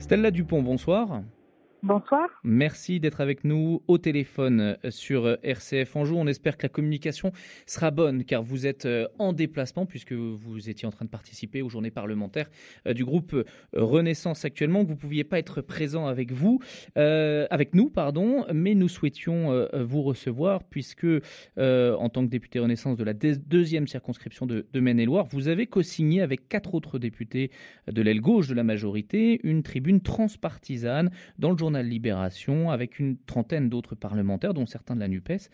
Stella Dupont, bonsoir. Bonsoir. Merci d'être avec nous au téléphone sur RCF Anjou. On espère que la communication sera bonne car vous êtes en déplacement puisque vous étiez en train de participer aux journées parlementaires du groupe Renaissance actuellement. Vous ne pouviez pas être présent avec nous, mais nous souhaitions vous recevoir puisque en tant que député Renaissance de la deuxième circonscription de Maine-et-Loire, vous avez co-signé avec 4 autres députés de l'aile gauche de la majorité une tribune transpartisane dans le journal Libération, avec une trentaine d'autres parlementaires, dont certains de la NUPES.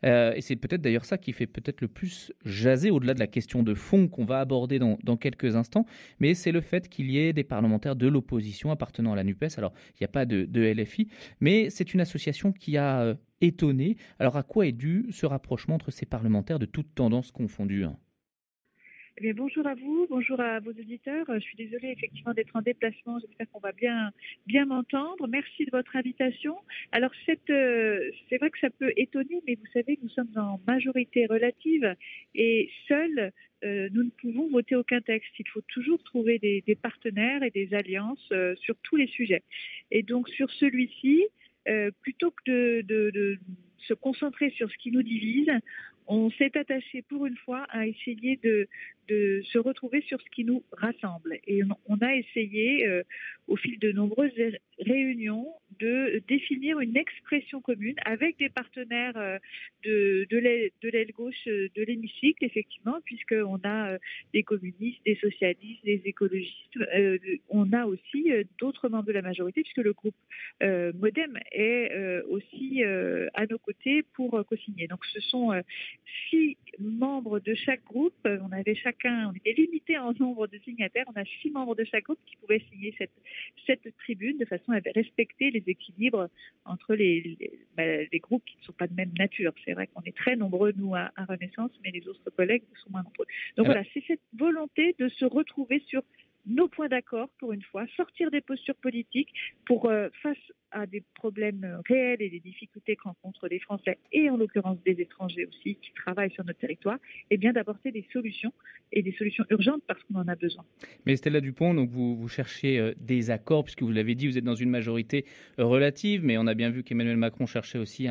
Et c'est peut-être d'ailleurs ça qui fait peut-être le plus jaser, au-delà de la question de fond qu'on va aborder dans quelques instants, mais c'est le fait qu'il y ait des parlementaires de l'opposition appartenant à la NUPES. Alors, il n'y a pas de LFI, mais c'est une association qui a étonné. Alors, à quoi est dû ce rapprochement entre ces parlementaires de toutes tendances confondues ? Eh bien, bonjour à vous, bonjour à vos auditeurs. Je suis désolée effectivement d'être en déplacement. J'espère qu'on va bien m'entendre. Merci de votre invitation. Alors, c'est vrai que ça peut étonner, mais vous savez, nous sommes en majorité relative et seuls, nous ne pouvons voter aucun texte. Il faut toujours trouver des partenaires et des alliances sur tous les sujets. Et donc, sur celui-ci, plutôt que de se concentrer sur ce qui nous divise, on s'est attaché pour une fois à essayer de se retrouver sur ce qui nous rassemble. Et on a essayé, au fil de nombreuses réunions, de définir une expression commune avec des partenaires de l'aile gauche de l'hémicycle, effectivement, puisqu'on a des communistes, des socialistes, des écologistes. On a aussi d'autres membres de la majorité, puisque le groupe Modem est aussi à nos côtés pour co-signer. Donc ce sont 6 membres de chaque groupe. On était limité en nombre de signataires. On a 6 membres de chaque groupe qui pouvaient signer cette tribune de façon à respecter les équilibres entre les groupes qui ne sont pas de même nature. C'est vrai qu'on est très nombreux, nous, à Renaissance, mais les autres collègues sont moins nombreux. Donc voilà, c'est cette volonté de se retrouver sur nos points d'accord, pour une fois, sortir des postures politiques pour, face à des problèmes réels et des difficultés que rencontrent les Français, et en l'occurrence des étrangers aussi, qui travaillent sur notre territoire, et bien d'apporter des solutions, et des solutions urgentes parce qu'on en a besoin. Mais Stella Dupont, donc vous cherchez des accords, puisque vous l'avez dit, vous êtes dans une majorité relative, mais on a bien vu qu'Emmanuel Macron cherchait aussi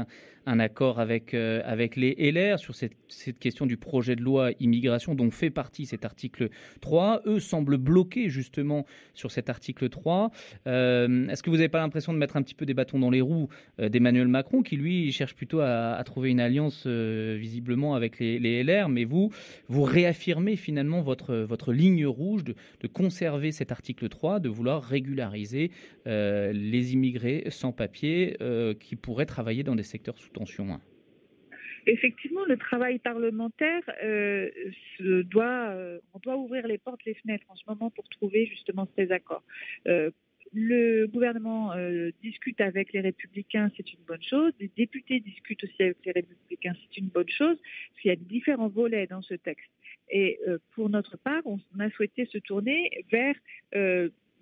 un accord avec les LR sur cette question du projet de loi immigration dont fait partie cet article 3. Eux semblent bloqués justement sur cet article 3. Est-ce que vous n'avez pas l'impression de mettre un petit peu des bâtons dans les roues d'Emmanuel Macron, qui lui cherche plutôt à trouver une alliance visiblement avec les LR, mais vous réaffirmez finalement votre ligne rouge de conserver cet article 3, de vouloir régulariser les immigrés sans papier qui pourraient travailler dans des secteurs sous tension. Effectivement, le travail parlementaire, on doit ouvrir les portes, les fenêtres en ce moment pour trouver justement ces accords. Le gouvernement discute avec les Républicains, c'est une bonne chose. Les députés discutent aussi avec les Républicains, c'est une bonne chose, parce qu'il y a différents volets dans ce texte. Et pour notre part, on a souhaité se tourner vers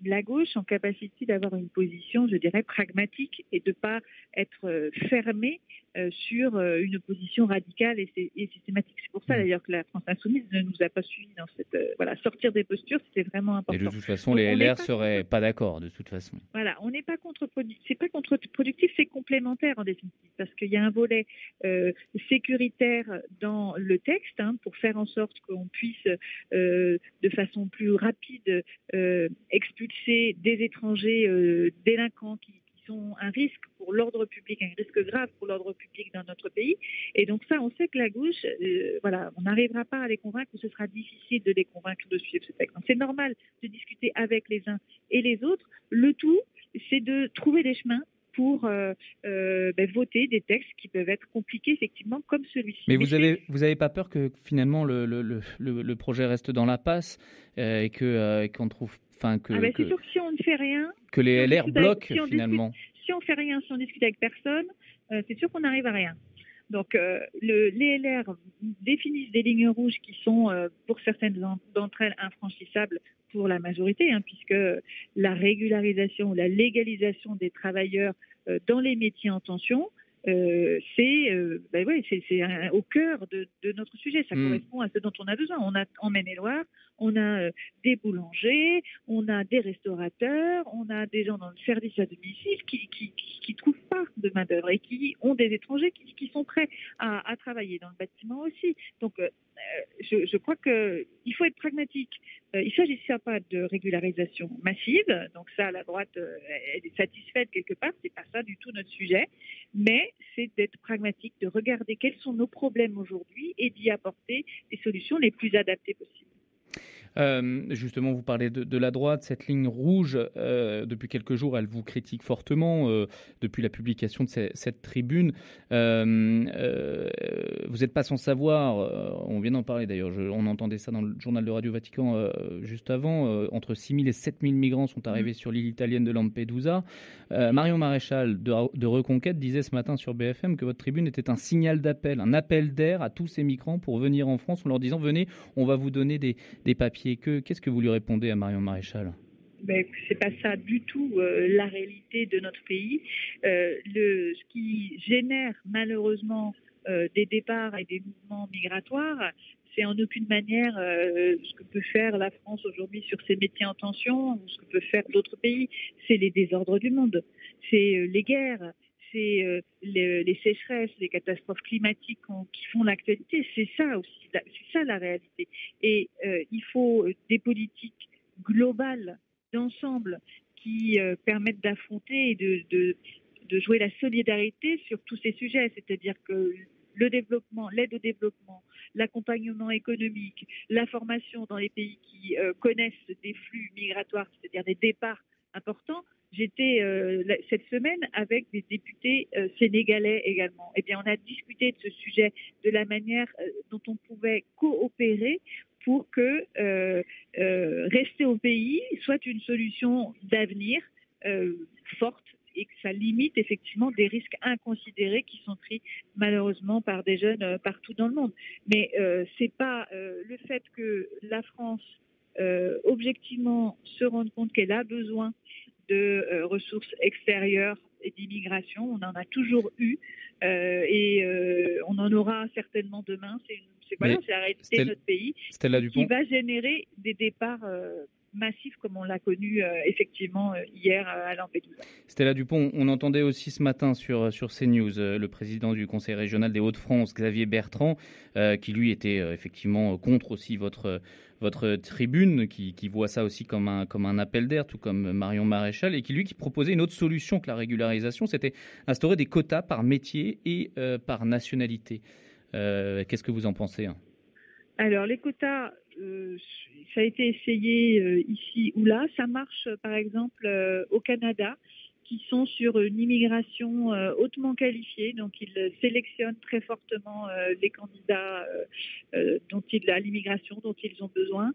la gauche en capacité d'avoir une position, je dirais, pragmatique et de ne pas être fermé sur une position radicale et systématique. C'est pour ça d'ailleurs que la France Insoumise ne nous a pas suivis dans cette sortir des postures, c'était vraiment important. Et de toute façon, les LR seraient pas d'accord de toute façon. Voilà, on n'est pas contre-productif, c'est pas contre-productif, c'est complémentaire en définitive, parce qu'il y a un volet sécuritaire dans le texte pour faire en sorte qu'on puisse de façon plus rapide expulser des étrangers délinquants qui sont un risque pour l'ordre public, un risque grave pour l'ordre public dans notre pays. Et donc ça, on sait que la gauche, on n'arrivera pas à les convaincre, ou ce sera difficile de les convaincre de suivre ce texte. Donc c'est normal de discuter avec les uns et les autres. Le tout, c'est de trouver des chemins pour voter des textes qui peuvent être compliqués, effectivement, comme celui-ci. Mais vous avez pas peur que finalement le projet reste dans la passe et qu'on trouve... c'est sûr que si on ne fait rien... Que les LR bloquent finalement. Si on fait rien, si on discute avec personne, c'est sûr qu'on n'arrive à rien. Donc les LR définissent des lignes rouges qui sont, pour certaines d'entre elles, infranchissables pour la majorité, puisque la régularisation ou la légalisation des travailleurs dans les métiers en tension, c'est au cœur de notre sujet. Ça correspond à ce dont on a besoin. En Maine-et-Loire, on a des boulangers, on a des restaurateurs, on a des gens dans le service à domicile qui trouvent pas de main d'œuvre et qui ont des étrangers qui sont prêts à travailler dans le bâtiment aussi. Donc je crois qu'il faut être pragmatique. Il ne s'agissait pas de régularisation massive, donc ça, la droite elle est satisfaite quelque part, c'est pas ça du tout notre sujet, mais c'est d'être pragmatique, de regarder quels sont nos problèmes aujourd'hui et d'y apporter les solutions les plus adaptées possibles. Justement, vous parlez de la droite, cette ligne rouge, depuis quelques jours, elle vous critique fortement, depuis la publication de cette tribune. Vous n'êtes pas sans savoir, on vient d'en parler d'ailleurs, on entendait ça dans le journal de Radio Vatican juste avant, entre 6 000 et 7 000 migrants sont arrivés sur l'île italienne de Lampedusa. Marion Maréchal de Reconquête disait ce matin sur BFM que votre tribune était un signal d'appel, un appel d'air à tous ces migrants pour venir en France en leur disant « Venez, on va vous donner des papiers ». Qu'est-ce que vous lui répondez à Marion Maréchal ? C'est pas ça du tout la réalité de notre pays. Ce qui génère malheureusement des départs et des mouvements migratoires, c'est en aucune manière ce que peut faire la France aujourd'hui sur ses métiers en tension ou ce que peut faire d'autres pays. C'est les désordres du monde, c'est les guerres, c'est les sécheresses, les catastrophes climatiques qui font l'actualité. C'est ça aussi, c'est ça la réalité. Et il faut des politiques globales, d'ensemble, qui permettent d'affronter et de jouer la solidarité sur tous ces sujets. C'est-à-dire que le développement, l'aide au développement, l'accompagnement économique, la formation dans les pays qui connaissent des flux migratoires, c'est-à-dire des départs importants. J'étais cette semaine avec des députés sénégalais également. Eh bien, on a discuté de ce sujet, de la manière dont on pouvait coopérer pour que rester au pays soit une solution d'avenir forte et que ça limite effectivement des risques inconsidérés qui sont pris malheureusement par des jeunes partout dans le monde. Mais c'est pas le fait que la France objectivement se rende compte qu'elle a besoin de ressources extérieures et d'immigration. On en a toujours eu et on en aura certainement demain. C'est la réalité de notre pays qui va générer des départs massif comme on l'a connu effectivement hier à Lampedusa. Stella Dupont, on entendait aussi ce matin sur CNews le président du Conseil régional des Hauts-de-France, Xavier Bertrand, qui lui était effectivement contre aussi votre tribune, qui voit ça aussi comme un appel d'air, tout comme Marion Maréchal, et qui proposait une autre solution que la régularisation, c'était instaurer des quotas par métier et par nationalité. Qu'est-ce que vous en pensez ? Alors les quotas, ça a été essayé ici ou là. Ça marche par exemple au Canada, qui sont sur une immigration hautement qualifiée. Donc ils sélectionnent très fortement les candidats à l'immigration dont ils ont besoin.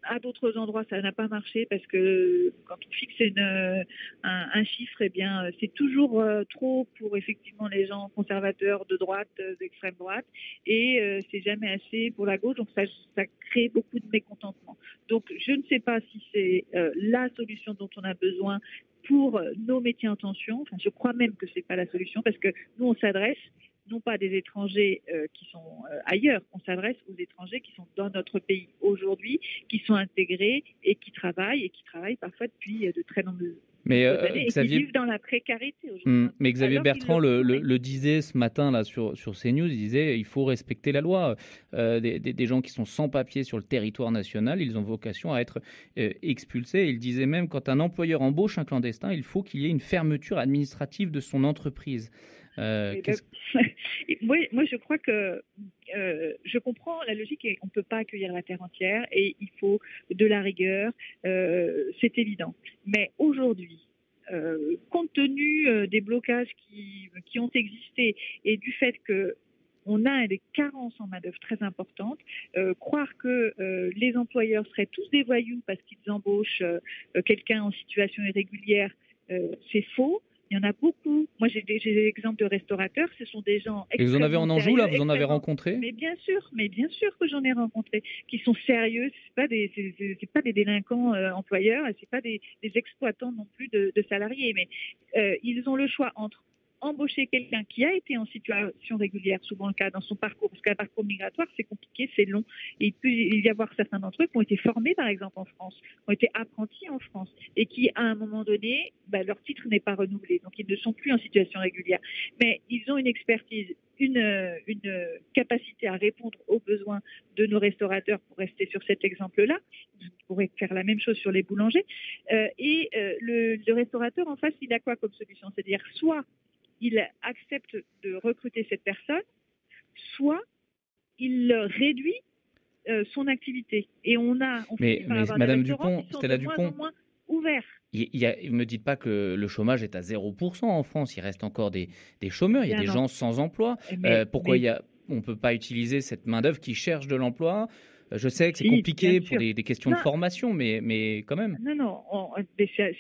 À d'autres endroits, ça n'a pas marché parce que quand on fixe un chiffre, eh bien, c'est toujours trop pour effectivement les gens conservateurs de droite, d'extrême droite, et c'est jamais assez pour la gauche. Donc ça crée beaucoup de mécontentement. Donc je ne sais pas si c'est la solution dont on a besoin pour nos métiers en tension. Enfin, je crois même que c'est pas la solution parce que nous on s'adresse non pas des étrangers qui sont ailleurs, on s'adresse aux étrangers qui sont dans notre pays aujourd'hui, qui sont intégrés et qui travaillent parfois depuis de très nombreuses années et qui vivent dans la précarité aujourd'hui. Mais Xavier Bertrand le disait ce matin là sur CNews, il disait il faut respecter la loi. Des gens qui sont sans papier sur le territoire national, ils ont vocation à être expulsés. Il disait même quand un employeur embauche un clandestin, il faut qu'il y ait une fermeture administrative de son entreprise. Moi, je crois que je comprends la logique et on ne peut pas accueillir la terre entière et il faut de la rigueur, c'est évident. Mais aujourd'hui, compte tenu des blocages qui ont existé et du fait que on a des carences en main-d'œuvre très importantes. Croire que les employeurs seraient tous des voyous parce qu'ils embauchent quelqu'un en situation irrégulière, c'est faux. Il y en a beaucoup. Moi, j'ai l'exemple de restaurateurs. Ce sont des gens extrêmement. Et vous en avez en Anjou, là ? Vous en avez rencontré ? Mais bien sûr que j'en ai rencontré. Qui sont sérieux. C'est pas des délinquants employeurs. C'est pas des exploitants non plus de salariés. Mais ils ont le choix entre embaucher quelqu'un qui a été en situation régulière, souvent le cas dans son parcours, parce qu'un parcours migratoire, c'est compliqué, c'est long. Et il peut y avoir certains d'entre eux qui ont été formés, par exemple, en France, qui ont été apprentis en France, et qui, à un moment donné, leur titre n'est pas renouvelé. Donc, ils ne sont plus en situation régulière. Mais ils ont une expertise, une capacité à répondre aux besoins de nos restaurateurs, pour rester sur cet exemple-là. Vous pourrez faire la même chose sur les boulangers. Le restaurateur en face, il a quoi comme solution? C'est-à-dire, soit il accepte de recruter cette personne, soit il réduit son activité. Et Mais Madame Dupont, Stella Dupont, moins en moins ouverts. Vous ne me dites pas que le chômage est à 0% en France. Il reste encore des chômeurs, il y a des gens sans emploi. Pourquoi on ne peut pas utiliser cette main-d'œuvre qui cherche de l'emploi? Je sais que c'est compliqué pour des questions de formation, mais quand même. Non,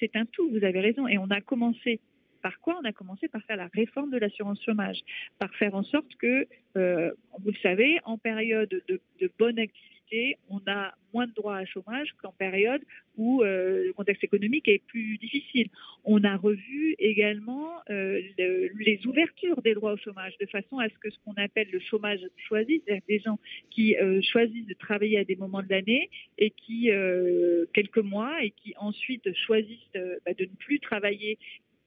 c'est un tout, vous avez raison. Et on a commencé par quoi? On a commencé par faire la réforme de l'assurance chômage, par faire en sorte que, vous le savez, en période de bonne activité, on a moins de droits à chômage qu'en période où le contexte économique est plus difficile. On a revu également les ouvertures des droits au chômage, de façon à ce que ce qu'on appelle le chômage choisi, c'est-à-dire des gens qui choisissent de travailler à des moments de l'année et qui, quelques mois, et qui ensuite choisissent de ne plus travailler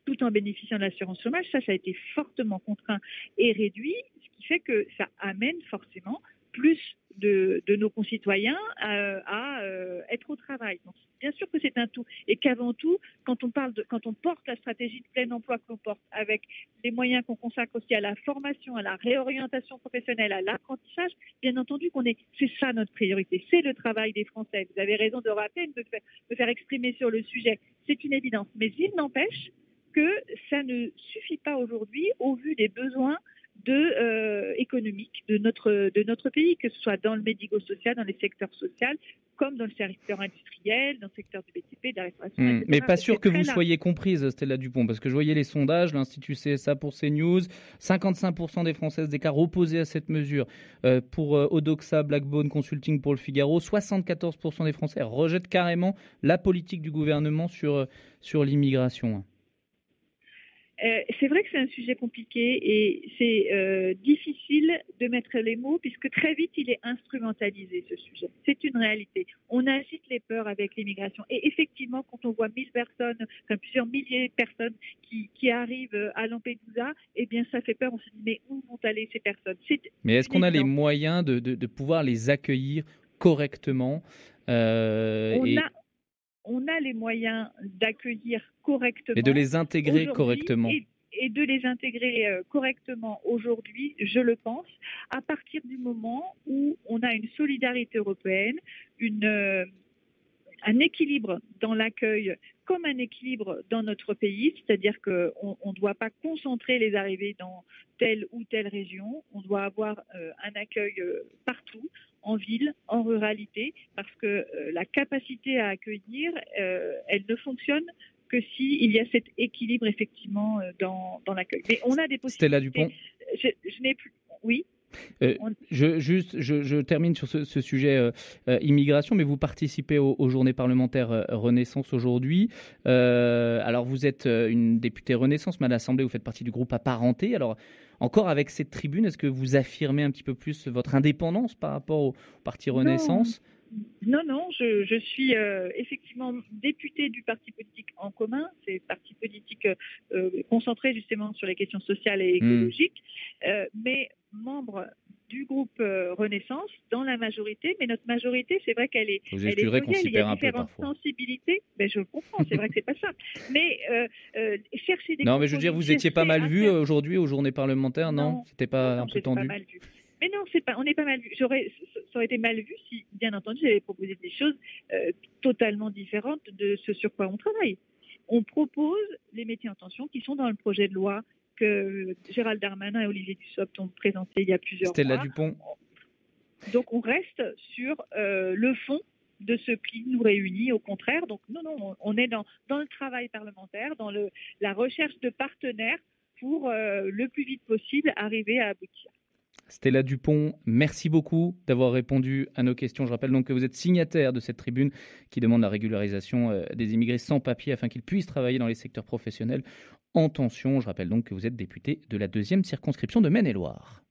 tout en bénéficiant de l'assurance chômage. Ça a été fortement contraint et réduit, ce qui fait que ça amène forcément plus de nos concitoyens à être au travail. Donc, bien sûr que c'est un tout, et qu'avant tout, quand on porte la stratégie de plein emploi que l'on porte, avec les moyens qu'on consacre aussi à la formation, à la réorientation professionnelle, à l'apprentissage, bien entendu c'est ça notre priorité, c'est le travail des Français. Vous avez raison de rappeler, de faire exprimer sur le sujet, c'est une évidence. Mais il n'empêche que ça ne suffit pas aujourd'hui au vu des besoins économiques de notre pays, que ce soit dans le médico-social, dans les secteurs sociaux, comme dans le secteur industriel, dans le secteur du BTP, de la restauration, etc. Mais pas sûr que vous soyez comprise, Stella Dupont, parce que je voyais les sondages, l'Institut CSA pour CNews, 55% des Françaises déclarent opposées à cette mesure. Pour Odoxa, Blackbone Consulting pour Le Figaro, 74% des Français rejettent carrément la politique du gouvernement sur l'immigration. C'est vrai que c'est un sujet compliqué et c'est difficile de mettre les mots, puisque très vite il est instrumentalisé, ce sujet. C'est une réalité. On agite les peurs avec l'immigration, et effectivement, quand on voit plusieurs milliers de personnes qui arrivent à Lampedusa, eh bien ça fait peur. On se dit, mais où vont aller ces personnes? Mais est-ce qu'on a les moyens de pouvoir les accueillir correctement On a les moyens d'accueillir correctement. Et de les intégrer correctement. Et de les intégrer correctement aujourd'hui, je le pense, à partir du moment où on a une solidarité européenne, un équilibre dans l'accueil comme un équilibre dans notre pays, c'est-à-dire qu'on ne doit pas concentrer les arrivées dans telle ou telle région, on doit avoir un accueil partout, en ville, en ruralité, parce que la capacité à accueillir, elle ne fonctionne que s'il y a cet équilibre effectivement dans l'accueil. Mais on a des possibilités. Stella Dupont. Je n'ai plus. Oui. Je termine sur ce sujet immigration, mais vous participez aux journées parlementaires Renaissance aujourd'hui. Alors vous êtes une députée Renaissance, mais à l'Assemblée vous faites partie du groupe apparenté. Alors encore avec cette tribune, est-ce que vous affirmez un petit peu plus votre indépendance par rapport au parti Renaissance ? Non, je suis effectivement députée du parti politique En Commun, c'est un parti politique concentré justement sur les questions sociales et écologiques, mais membre du groupe Renaissance dans la majorité. Mais notre majorité, c'est vrai qu'elle est plurielle, il y a différentes sensibilités. Ben, je comprends, c'est vrai que c'est pas ça. Mais chercher des... Non, mais je veux dire, vous étiez pas mal vu aujourd'hui aux journées parlementaires, non? C'était pas un peu tendu? Pas mal vu. Mais non, on n'est pas mal vu. Ça aurait été mal vu si, bien entendu, j'avais proposé des choses totalement différentes de ce sur quoi on travaille. On propose les métiers en tension qui sont dans le projet de loi que Gérald Darmanin et Olivier Dussopt ont présenté il y a plusieurs mois. Stella Dupont. Donc on reste sur le fond de ce qui nous réunit, au contraire. Donc non, on est dans le travail parlementaire, dans la recherche de partenaires pour le plus vite possible arriver à aboutir. Stella Dupont, merci beaucoup d'avoir répondu à nos questions. Je rappelle donc que vous êtes signataire de cette tribune qui demande la régularisation des immigrés sans papier afin qu'ils puissent travailler dans les secteurs professionnels en tension. Je rappelle donc que vous êtes député de la 2e circonscription de Maine-et-Loire.